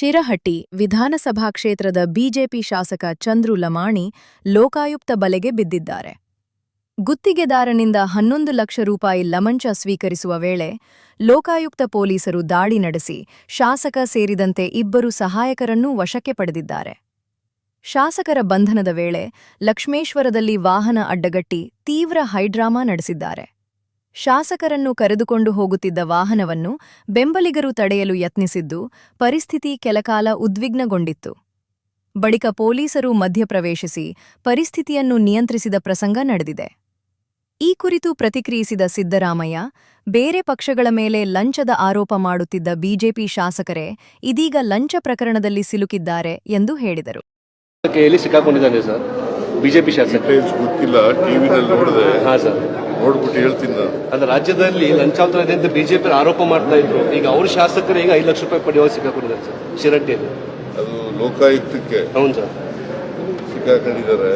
ಶಿರಹಟ್ಟಿ ವಿಧಾನಸಭಾ ಕ್ಷೇತ್ರದ ಬಿಜೆಪಿ ಶಾಸಕ ಚಂದ್ರು ಲಮಾಣಿ ಲೋಕಾಯುಕ್ತ ಬಲೆಗೆ ಬಿದ್ದಿದ್ದಾರೆ. ಗುತ್ತಿಗೆದಾರನಿಂದ 11 ಲಕ್ಷ ರೂಪಾಯಿ ಲಂಚ ಸ್ವೀಕರಿಸುವ ವೇಳೆ ಲೋಕಾಯುಕ್ತ ಪೊಲೀಸರು ದಾಳಿ ನಡೆಸಿ ಶಾಸಕ ಸೇರಿದಂತೆ 2 ಸಹಾಯಕರನ್ನೂ ವಶಕ್ಕೆ ಪಡೆದಿದ್ದಾರೆ. ಶಾಸಕರ ಬಂಧನದ ವೇಳೆ ಲಕ್ಷ್ಮೇಶ್ವರದಲ್ಲಿ ವಾಹನ ಅಡ್ಡಗಟ್ಟಿ ತೀವ್ರ ಹೈಡ್ರಾಮಾ ನಡೆಸಿದ್ದಾರೆ. ಶಾಸಕರನ್ನು ಕರೆದುಕೊಂಡು ಹೋಗುತ್ತಿದ್ದ ವಾಹನವನ್ನು ಬೆಂಬಲಿಗರು ತಡೆಯಲು ಯತ್ನಿಸಿದ್ದು ಪರಿಸ್ಥಿತಿ ಕೆಲಕಾಲ ಉದ್ವಿಗ್ನಗೊಂಡಿತ್ತು. ಬಳಿಕ ಪೊಲೀಸರು ಮಧ್ಯಪ್ರವೇಶಿಸಿ ಪರಿಸ್ಥಿತಿಯನ್ನು ನಿಯಂತ್ರಿಸಿದ ಪ್ರಸಂಗ ನಡೆದಿದೆ. ಈ ಕುರಿತು ಪ್ರತಿಕ್ರಿಯಿಸಿದ ಸಿದ್ದರಾಮಯ್ಯ, ಬೇರೆ ಪಕ್ಷಗಳ ಮೇಲೆ ಲಂಚದ ಆರೋಪ ಮಾಡುತ್ತಿದ್ದ ಬಿಜೆಪಿ ಶಾಸಕರೇ ಇದೀಗ ಲಂಚ ಪ್ರಕರಣದಲ್ಲಿ ಸಿಲುಕಿದ್ದಾರೆ ಎಂದು ಹೇಳಿದರು. ಬಿಜೆಪಿ ಶಾಸಕ ಗೊತ್ತಿಲ್ಲ, ಟಿವಿನಲ್ಲಿ ನೋಡಿದೆ. ಸರ್, ನೋಡ್ಬಿಟ್ಟು ಹೇಳ್ತೀನಿ ನಾನು. ಅಂದ್ರೆ ರಾಜ್ಯದಲ್ಲಿ ಲಂಚಾವತಾರ ಇದೆ ಅಂತ ಬಿಜೆಪಿ ಆರೋಪ ಮಾಡ್ತಾ ಇದ್ರು. ಈಗ ಅವ್ರ ಶಾಸಕರು ಈಗ 5 ಲಕ್ಷ ರೂಪಾಯಿ ಪಡೆಯುವ ಸಿಕ್ಕಾಕೊಂಡಿದ್ದಾರೆ ಸರ್ ಶಿರಟ್ಟಿಯಲ್ಲಿ. ಅದು ಲೋಕಾಯುಕ್ತಕ್ಕೆ ಹೌದು ಸರ್ ಸಿಕ್ಕಾಕೊಂಡಿದ್ದಾರೆ.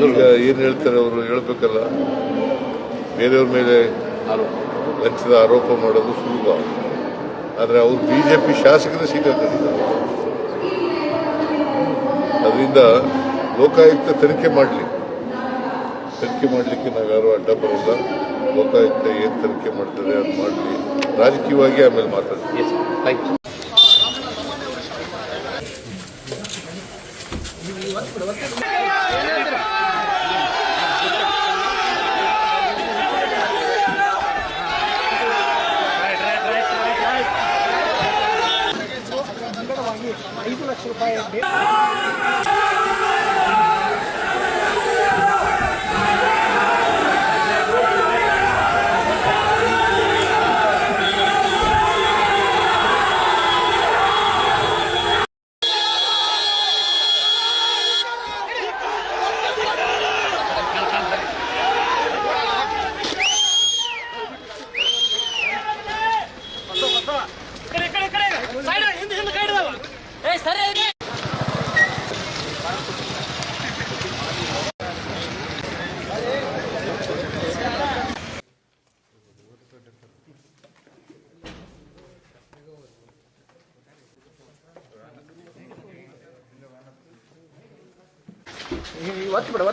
ಈಗ ಏನ್ ಹೇಳ್ತಾರೆ ಅವರು ಹೇಳ್ಬೇಕಲ್ಲ. ಬೇರೆಯವ್ರ ಮೇಲೆ ಲಂಚದ ಆರೋಪ ಮಾಡೋದು ಸುಲಭ, ಆದ್ರೆ ಅವ್ರು ಬಿಜೆಪಿ ಶಾಸಕರೇ ಸಿಕ್ಕಾಕೊಂಡಿದ್ದಾರೆ. ಅದರಿಂದ ಲೋಕಾಯುಕ್ತ ತನಿಖೆ ಮಾಡಲಿಕ್ಕೆ ನಾವ್ಯಾರು ಅಡ್ಡ ಬರೋಲ್ಲ. ಲೋಕಾಯುಕ್ತ ಏನು ತನಿಖೆ ಮಾಡ್ತಾರೆ ಅದು ಮಾಡಲಿ, ರಾಜಕೀಯವಾಗಿ ಆಮೇಲೆ ಮಾತಾಡ್ತೀವಿ. ಒತ್ತು ಬಿಡು